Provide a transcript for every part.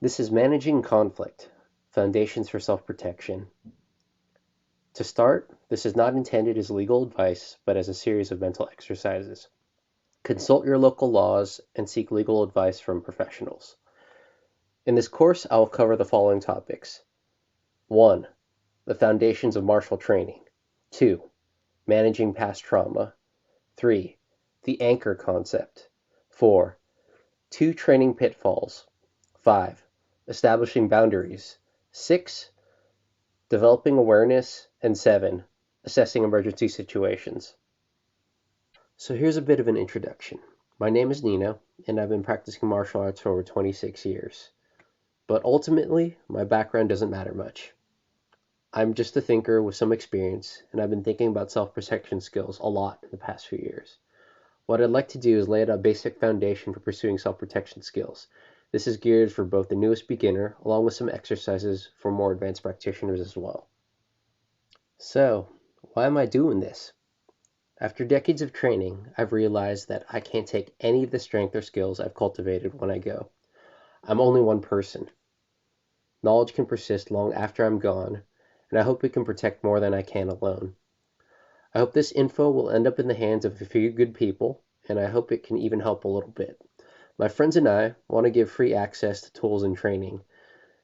This is Managing Conflict, Foundations for Self-Protection. To start, this is not intended as legal advice, but as a series of mental exercises. Consult your local laws and seek legal advice from professionals. In this course, I will cover the following topics. 1. The foundations of martial training. 2. Managing past trauma. 3. The anchor concept. 4. 2 training pitfalls. 5. Establishing boundaries. 6. Developing awareness. And 7. Assessing emergency situations. So here's a bit of an introduction. My name is Nino, and I've been practicing martial arts for over 26 years. But ultimately, my background doesn't matter much. I'm just a thinker with some experience, and I've been thinking about self-protection skills a lot in the past few years. What I'd like to do is lay out a basic foundation for pursuing self-protection skills. This is geared for both the newest beginner, along with some exercises for more advanced practitioners as well. So, why am I doing this? After decades of training, I've realized that I can't take any of the strength or skills I've cultivated when I go. I'm only one person. Knowledge can persist long after I'm gone, and I hope it can protect more than I can alone. I hope this info will end up in the hands of a few good people, and I hope it can even help a little bit. My friends and I want to give free access to tools and training.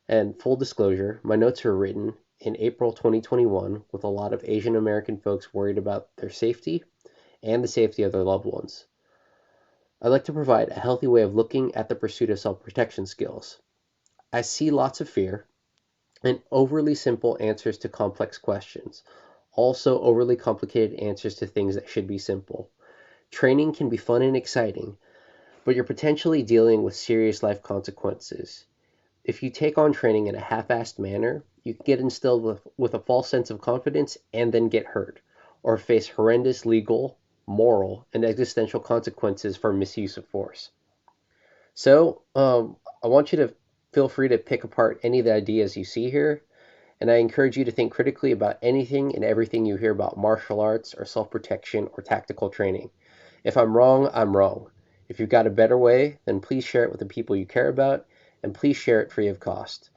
And full disclosure, my notes were written in April 2021 with a lot of Asian American folks worried about their safety and the safety of their loved ones. I'd like to provide a healthy way of looking at the pursuit of self-protection skills. I see lots of fear and overly simple answers to complex questions, also overly complicated answers to things that should be simple. Training can be fun and exciting, but you're potentially dealing with serious life consequences. If you take on training in a half-assed manner, you can get instilled with a false sense of confidence and then get hurt, or face horrendous legal, moral, and existential consequences for misuse of force. So, I want you to feel free to pick apart any of the ideas you see here, and I encourage you to think critically about anything and everything you hear about martial arts or self-protection or tactical training. If I'm wrong, I'm wrong. If you've got a better way, then please share it with the people you care about, and please share it free of cost.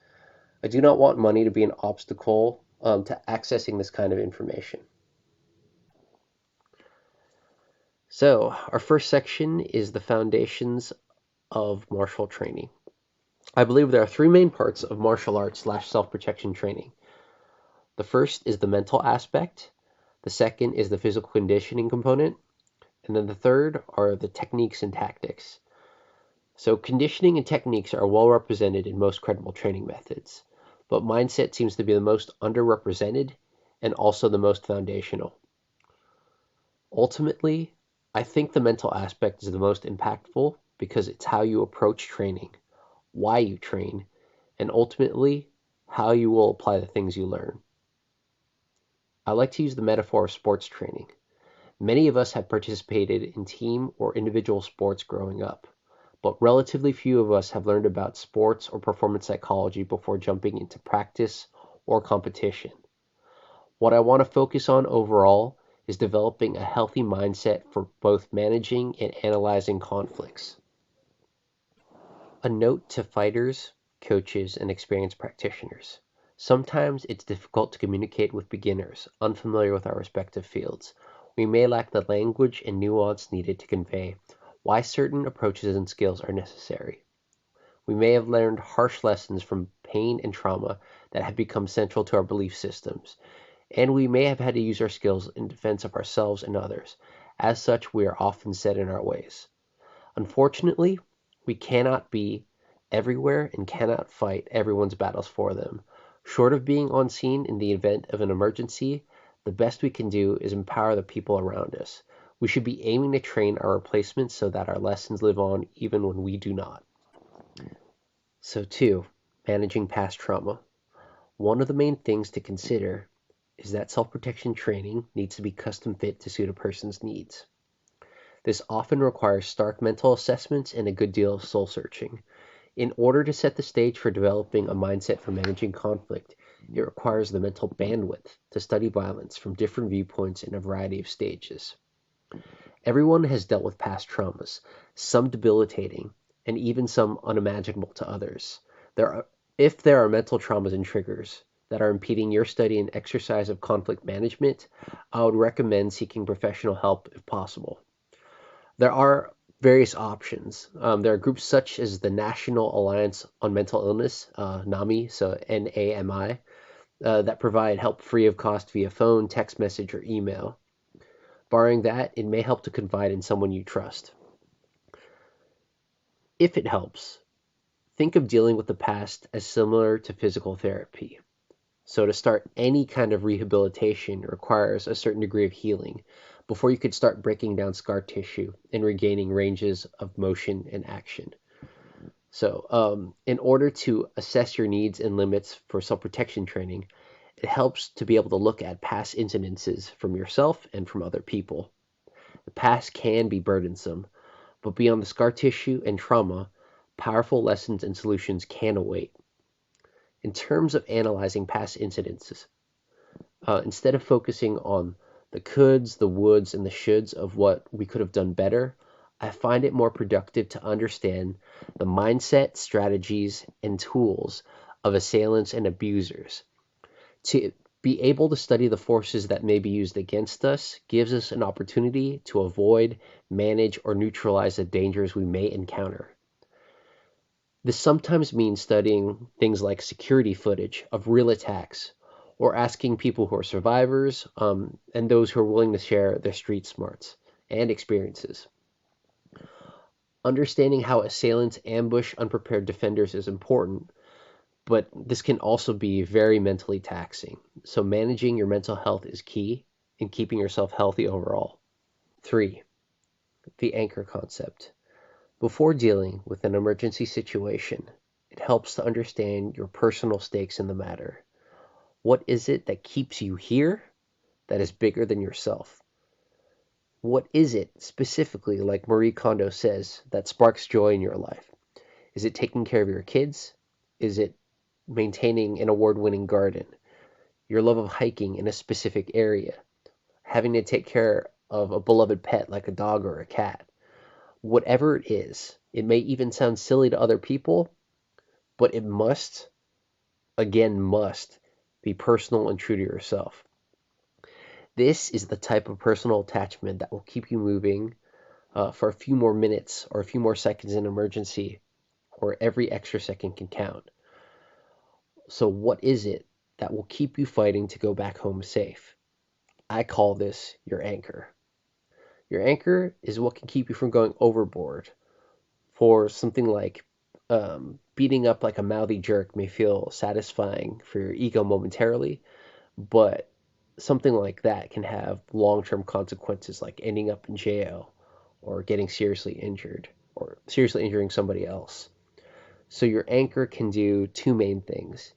I do not want money to be an obstacle to accessing this kind of information. So, our first section is the foundations of martial training. I believe there are three main parts of martial arts / self-protection training. The first is the mental aspect, the second is the physical conditioning component, and then the third are the techniques and tactics. So conditioning and techniques are well represented in most credible training methods, but mindset seems to be the most underrepresented and also the most foundational. Ultimately, I think the mental aspect is the most impactful because it's how you approach training, why you train, and ultimately how you will apply the things you learn. I like to use the metaphor of sports training. Many of us have participated in team or individual sports growing up, but relatively few of us have learned about sports or performance psychology before jumping into practice or competition. What I want to focus on overall is developing a healthy mindset for both managing and analyzing conflicts. A note to fighters, coaches, and experienced practitioners. Sometimes it's difficult to communicate with beginners, unfamiliar with our respective fields. We may lack the language and nuance needed to convey why certain approaches and skills are necessary. We may have learned harsh lessons from pain and trauma that have become central to our belief systems, and we may have had to use our skills in defense of ourselves and others. As such, we are often set in our ways. Unfortunately, we cannot be everywhere and cannot fight everyone's battles for them. Short of being on scene in the event of an emergency, the best we can do is empower the people around us. We should be aiming to train our replacements so that our lessons live on even when we do not. So 2, managing past trauma. One of the main things to consider is that self-protection training needs to be custom fit to suit a person's needs. This often requires stark mental assessments and a good deal of soul searching. In order to set the stage for developing a mindset for managing conflict, it requires the mental bandwidth to study violence from different viewpoints in a variety of stages. Everyone has dealt with past traumas, some debilitating, and even some unimaginable to others. There are, if there are mental traumas and triggers that are impeding your study and exercise of conflict management, I would recommend seeking professional help if possible. There are various options. There are groups such as the National Alliance on Mental Illness, NAMI, so NAMI, that provide help free of cost via phone, text message, or email. Barring that, it may help to confide in someone you trust. If it helps, think of dealing with the past as similar to physical therapy. So, to start any kind of rehabilitation requires a certain degree of healing before you could start breaking down scar tissue and regaining ranges of motion and action. So, in order to assess your needs and limits for self protection training, it helps to be able to look at past incidences from yourself and from other people. The past can be burdensome, but beyond the scar tissue and trauma, powerful lessons and solutions can await. In terms of analyzing past incidences, instead of focusing on the coulds, the woulds, and the shoulds of what we could have done better, I find it more productive to understand the mindset, strategies, and tools of assailants and abusers. To be able to study the forces that may be used against us gives us an opportunity to avoid, manage, or neutralize the dangers we may encounter. This sometimes means studying things like security footage of real attacks, or asking people who are survivors and those who are willing to share their street smarts and experiences. Understanding how assailants ambush unprepared defenders is important, but this can also be very mentally taxing. So, managing your mental health is key in keeping yourself healthy overall. 3. The anchor concept. Before dealing with an emergency situation, it helps to understand your personal stakes in the matter. What is it that keeps you here that is bigger than yourself? What is it specifically, like Marie Kondo says, that sparks joy in your life? Is it taking care of your kids? Is it maintaining an award-winning garden? Your love of hiking in a specific area? Having to take care of a beloved pet like a dog or a cat? Whatever it is, it may even sound silly to other people, but it must, again, must be personal and true to yourself. This is the type of personal attachment that will keep you moving for a few more minutes or a few more seconds in an emergency, or every extra second can count. So, what is it that will keep you fighting to go back home safe? I call this your anchor. Your anchor is what can keep you from going overboard. For something like beating up like a mouthy jerk may feel satisfying for your ego momentarily, but something like that can have long-term consequences like ending up in jail or getting seriously injured or seriously injuring somebody else. So your anchor can do two main things.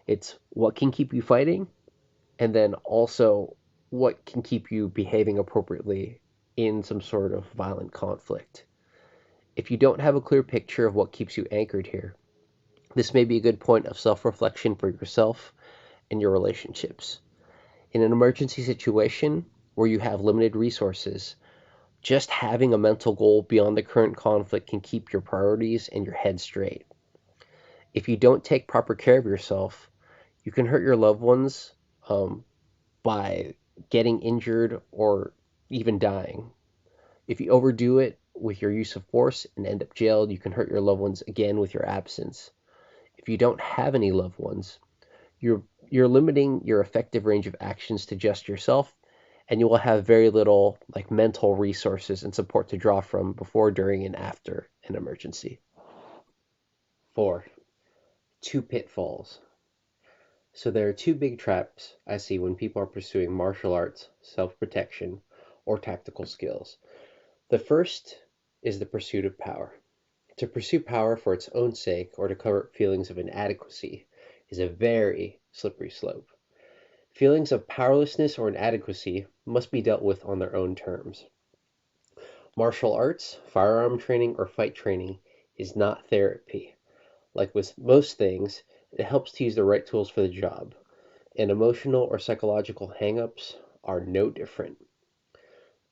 It's what can keep you fighting, and then also what can keep you behaving appropriately in some sort of violent conflict. If you don't have a clear picture of what keeps you anchored here, this may be a good point of self-reflection for yourself and your relationships. In an emergency situation where you have limited resources, just having a mental goal beyond the current conflict can keep your priorities and your head straight. If you don't take proper care of yourself, you can hurt your loved ones by getting injured or even dying. If you overdo it with your use of force and end up jailed, you can hurt your loved ones again with your absence. If you don't have any loved ones, you're limiting your effective range of actions to just yourself, and you will have very little like mental resources and support to draw from before, during, and after an emergency. 4. Two pitfalls. So there are two big traps I see when people are pursuing martial arts, self-protection, or tactical skills. The first is the pursuit of power. To pursue power for its own sake or to cover feelings of inadequacy is a very slippery slope. Feelings of powerlessness or inadequacy must be dealt with on their own terms. Martial arts, firearm training, or fight training is not therapy. Like with most things, it helps to use the right tools for the job, and emotional or psychological hang-ups are no different.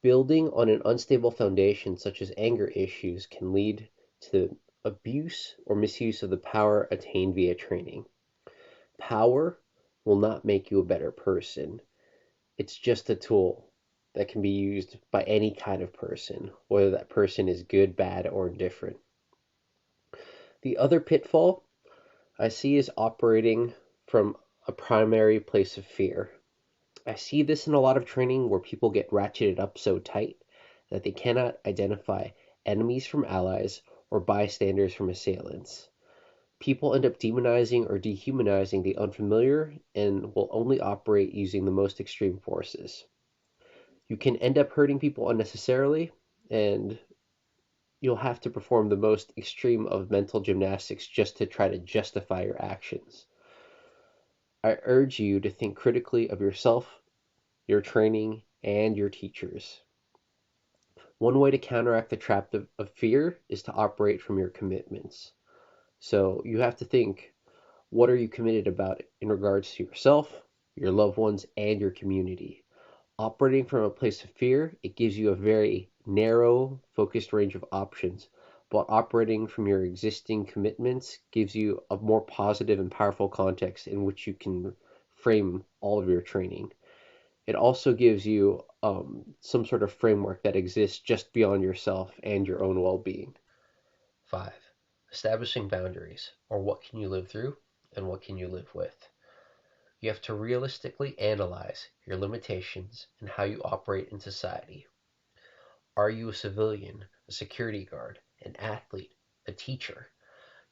Building on an unstable foundation such as anger issues can lead to abuse or misuse of the power attained via training. Power will not make you a better person. It's just a tool that can be used by any kind of person, whether that person is good, bad, or indifferent. The other pitfall I see is operating from a primary place of fear. I see this in a lot of training where people get ratcheted up so tight that they cannot identify enemies from allies or bystanders from assailants. People end up demonizing or dehumanizing the unfamiliar and will only operate using the most extreme forces. You can end up hurting people unnecessarily, and you'll have to perform the most extreme of mental gymnastics just to try to justify your actions. I urge you to think critically of yourself, your training, and your teachers. One way to counteract the trap of fear is to operate from your commitments. So you have to think, what are you committed about in regards to yourself, your loved ones, and your community? Operating from a place of fear, it gives you a very narrow, focused range of options, but operating from your existing commitments gives you a more positive and powerful context in which you can frame all of your training. It also gives you some sort of framework that exists just beyond yourself and your own well being. 5. Establishing boundaries, or what can you live through and what can you live with? You have to realistically analyze your limitations and how you operate in society. Are you a civilian, a security guard, an athlete, a teacher?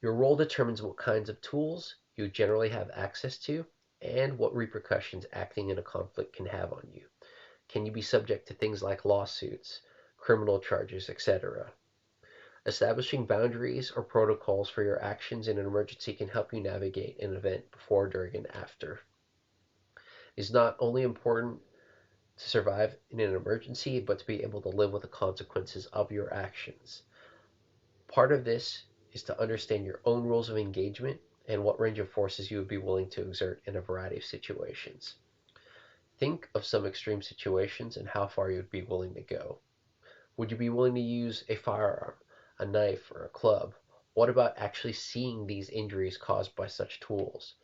Your role determines what kinds of tools you generally have access to and what repercussions acting in a conflict can have on you. Can you be subject to things like lawsuits, criminal charges, etc.? Establishing boundaries or protocols for your actions in an emergency can help you navigate an event before, during, and after. It's not only important to survive in an emergency, but to be able to live with the consequences of your actions. Part of this is to understand your own rules of engagement and what range of forces you would be willing to exert in a variety of situations. Think of some extreme situations and how far you would be willing to go. Would you be willing to use a firearm, a knife, or a club? What about actually seeing these injuries caused by such tools?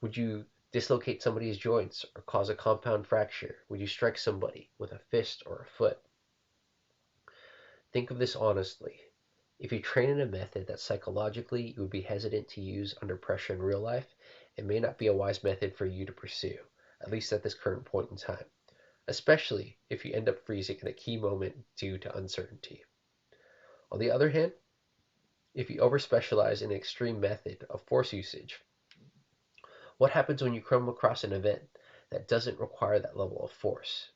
Would you dislocate somebody's joints or cause a compound fracture? Would you strike somebody with a fist or a foot? Think of this honestly. If you train in a method that psychologically you would be hesitant to use under pressure in real life, it may not be a wise method for you to pursue, at least at this current point in time, especially if you end up freezing in a key moment due to uncertainty. On the other hand, if you overspecialize in an extreme method of force usage, what happens when you come across an event that doesn't require that level of force?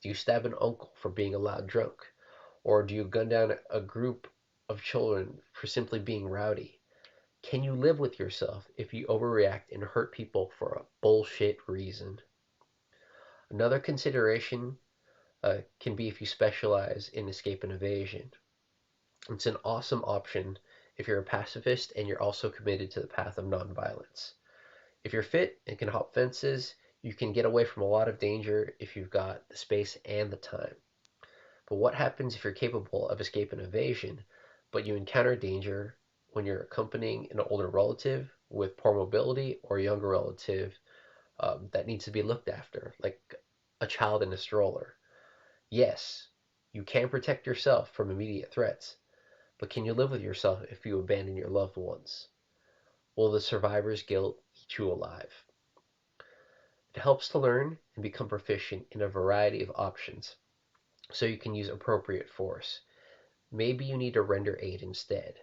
Do you stab an uncle for being a loud drunk? Or do you gun down a group of children for simply being rowdy? Can you live with yourself if you overreact and hurt people for a bullshit reason? Another consideration can be if you specialize in escape and evasion. It's an awesome option if you're a pacifist and you're also committed to the path of nonviolence. If you're fit and can hop fences, you can get away from a lot of danger if you've got the space and the time. But what happens if you're capable of escape and evasion, but you encounter danger when you're accompanying an older relative with poor mobility or a younger relative that needs to be looked after, like a child in a stroller? Yes, you can protect yourself from immediate threats, but can you live with yourself if you abandon your loved ones? Will the survivor's guilt eat you alive? It helps to learn and become proficient in a variety of options so you can use appropriate force. Maybe you need to render aid instead.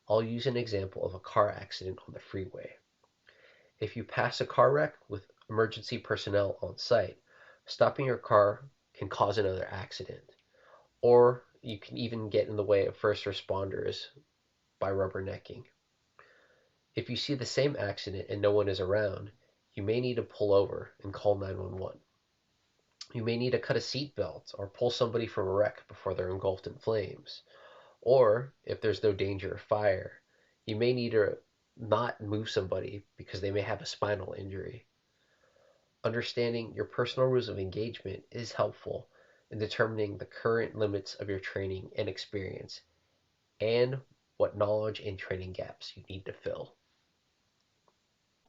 I'll use an example of a car accident on the freeway. If you pass a car wreck with emergency personnel on site, stopping your car can cause another accident. Or you can even get in the way of first responders by rubbernecking. If you see the same accident and no one is around, you may need to pull over and call 911. You may need to cut a seatbelt or pull somebody from a wreck before they're engulfed in flames. Or, if there's no danger of fire, you may need to not move somebody because they may have a spinal injury. Understanding your personal rules of engagement is helpful in determining the current limits of your training and experience and what knowledge and training gaps you need to fill.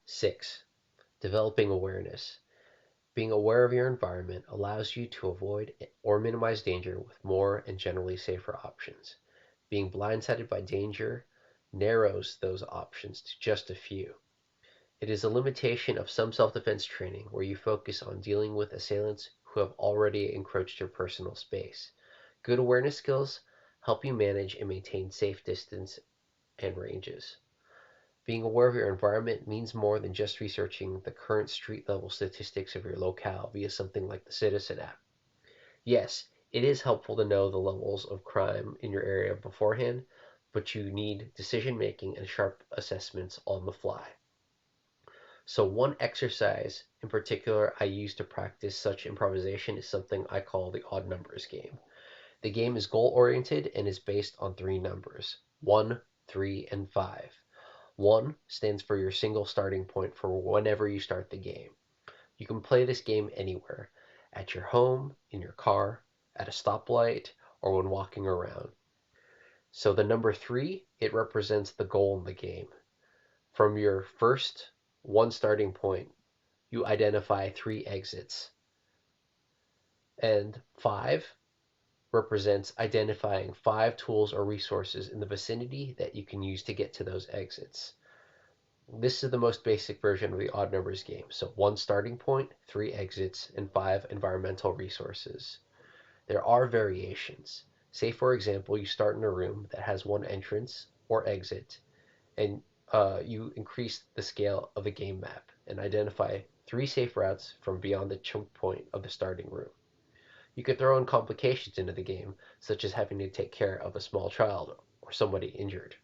6. Developing awareness. Being aware of your environment allows you to avoid or minimize danger with more and generally safer options. Being blindsided by danger narrows those options to just a few. It is a limitation of some self-defense training where you focus on dealing with assailants who have already encroached your personal space. Good awareness skills help you manage and maintain safe distance and ranges. Being aware of your environment means more than just researching the current street level statistics of your locale via something like the Citizen app. Yes, it is helpful to know the levels of crime in your area beforehand, but you need decision making and sharp assessments on the fly. So, one exercise in particular I use to practice such improvisation is something I call the odd numbers game. The game is goal oriented and is based on three numbers: 1, 3, and 5. 1 stands for your single starting point for whenever you start the game. You can play this game anywhere: at your home, in your car, at a stoplight, or when walking around. So the number 3, it represents the goal in the game. From your first one starting point, you identify 3 exits. And 5 represents identifying 5 tools or resources in the vicinity that you can use to get to those exits. This is the most basic version of the odd numbers game. So 1 starting point, 3 exits, and 5 environmental resources. There are variations. Say, for example, you start in a room that has 1 entrance or exit, and you increase the scale of the game map and identify 3 safe routes from beyond the choke point of the starting room. You could throw in complications into the game, such as having to take care of a small child or somebody injured.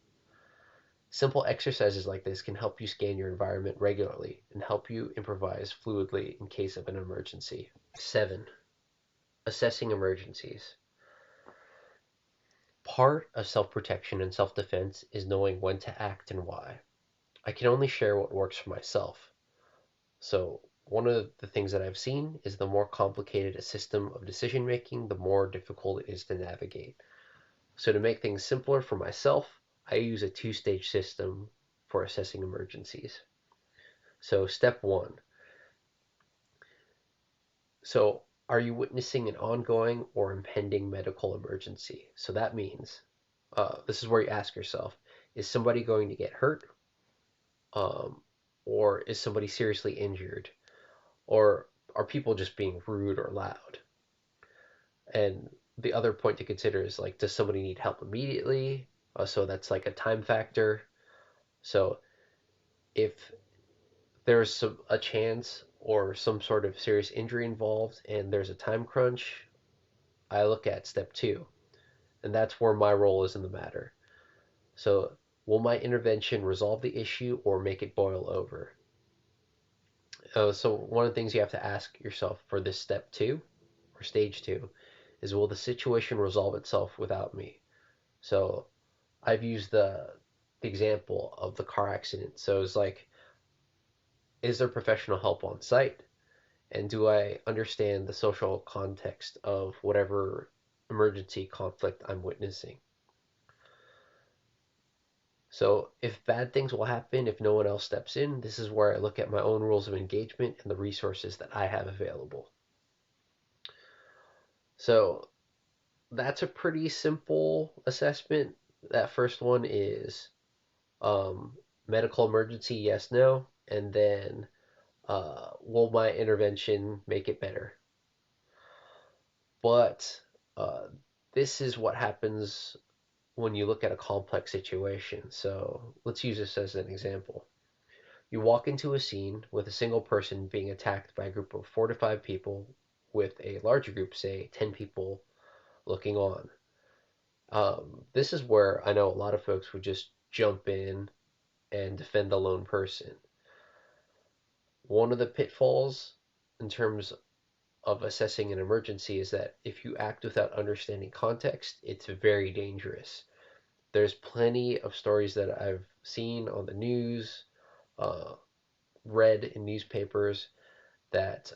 Simple exercises like this can help you scan your environment regularly and help you improvise fluidly in case of an emergency. 7. Assessing emergencies. Part of self-protection and self-defense is knowing when to act and why. I can only share what works for myself. So one of the things that I've seen is the more complicated a system of decision making, the more difficult it is to navigate. So to make things simpler for myself, I use a 2-stage system for assessing emergencies. So step 1. So are you witnessing an ongoing or impending medical emergency? So that means this is where you ask yourself, is somebody going to get hurt? Um, or is somebody seriously injured? Or are people just being rude or loud? And the other point to consider is like, does somebody need help immediately? So that's like a time factor. So if there's a chance or some sort of serious injury involved and there's a time crunch, I look at step 2, and that's where my role is in the matter. So will my intervention resolve the issue or make it boil over? So one of the things you have to ask yourself for this step 2 or stage 2 is, will the situation resolve itself without me? So I've used the example of the car accident. So it's like, is there professional help on site? And do I understand the social context of whatever emergency conflict I'm witnessing? So if bad things will happen if no one else steps in, this is where I look at my own rules of engagement and the resources that I have available. So that's a pretty simple assessment. That first one is medical emergency, yes, no, and then will my intervention make it better? But uh, this is what happens when you look at a complex situation. So let's use this as an example. You walk into a scene with a single person being attacked by a group of 4 to 5 people, with a larger group, say 10 people, looking on. This is where I know a lot of folks would just jump in and defend the lone person. One of the pitfalls in terms of assessing an emergency is that if you act without understanding context, it's very dangerous. There's plenty of stories that I've seen on the news, uh, read in newspapers, that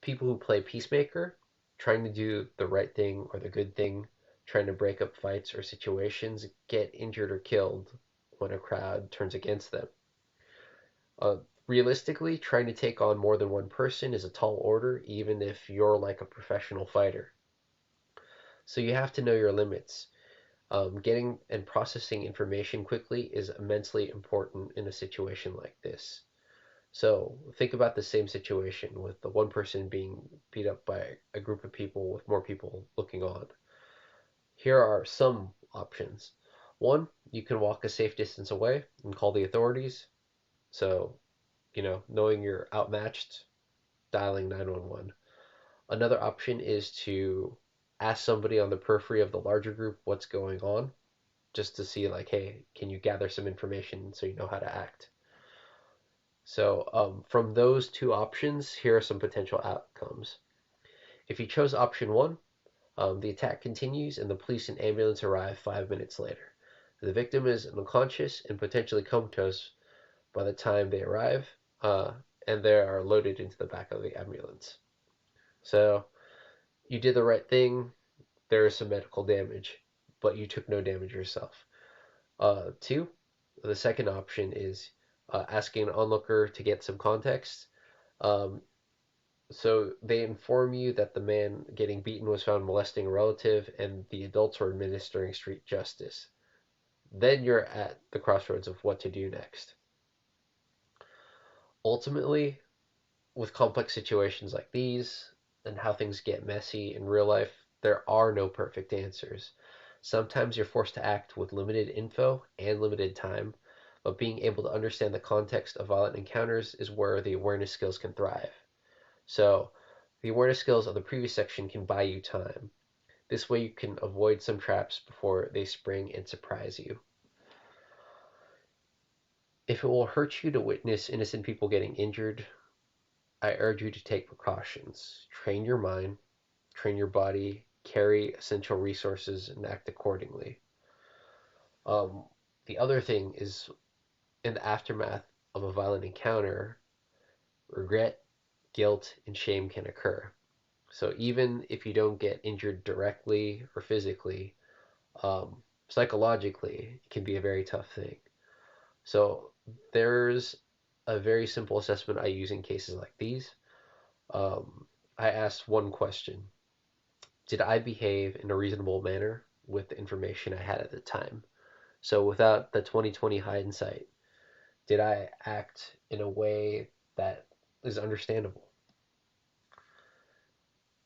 people who play peacemaker, trying to do the right thing or the good thing, trying to break up fights or situations get injured or killed when a crowd turns against them. Uh, Realistically, trying to take on more than one person is a tall order, even if you're like a professional fighter. So you have to know your limits. Getting and processing information quickly is immensely important in a situation like this. So think about the same situation with the one person being beat up by a group of people with more people looking on. Here are some options. One, you can walk a safe distance away and call the authorities. So, knowing you're outmatched, dialing 911. Another option is to ask somebody on the periphery of the larger group what's going on, just to see, like, hey, can you gather some information so you know how to act? So, from those two options, here are some potential outcomes. If you chose option one, the attack continues and the police and ambulance arrive 5 minutes later. The victim is unconscious and potentially comatose by the time they arrive, and they are loaded into the back of the ambulance. So you did the right thing. There is some medical damage, but you took no damage yourself. Two, the second option is asking an onlooker to get some context. Um, so they inform you that the man getting beaten was found molesting a relative and the adults were administering street justice. Then you're at the crossroads of what to do next. Ultimately, with complex situations like these and how things get messy in real life, there are no perfect answers. Sometimes you're forced to act with limited info and limited time, but being able to understand the context of violent encounters is where the awareness skills can thrive. So, the awareness skills of the previous section can buy you time. This way, you can avoid some traps before they spring and surprise you. If it will hurt you to witness innocent people getting injured, I urge you to take precautions. Train your mind, train your body, carry essential resources, and act accordingly. Um, the other thing is, in the aftermath of a violent encounter, regret, guilt, and shame can occur. So even if you don't get injured directly or physically, psychologically, it can be a very tough thing. So there's a very simple assessment I use in cases like these. Um, I asked one question: did I behave in a reasonable manner with the information I had at the time? So without the 2020 hindsight, did I act in a way that is understandable?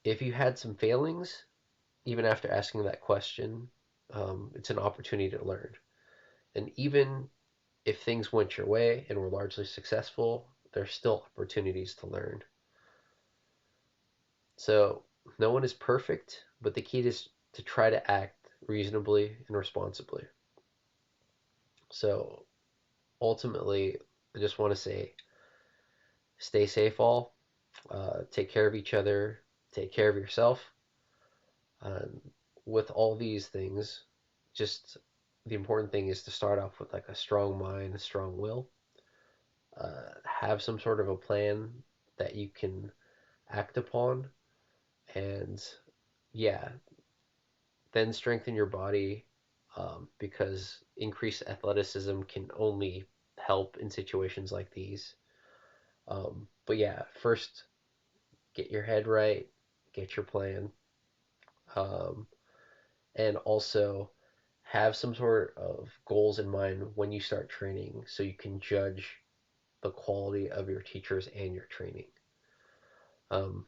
If you had some failings, even after asking that question, it's an opportunity to learn. And even if things went your way and were largely successful, there's still opportunities to learn. So no one is perfect, but the key is to try to act reasonably and responsibly. So ultimately, I just want to say stay safe, all. Take care of each other, take care of yourself. Um, with all these things, just the important thing is to start off with like a strong mind, a strong will. Have some sort of a plan that you can act upon, and yeah, then strengthen your body because increased athleticism can only help in situations like these. But yeah, first get your head right, get your plan, um, and also have some sort of goals in mind when you start training so you can judge the quality of your teachers and your training. Um,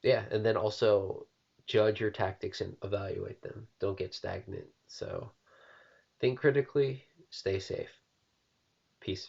yeah, and then also judge your tactics and evaluate them. Don't get stagnant. So think critically, stay safe. Peace.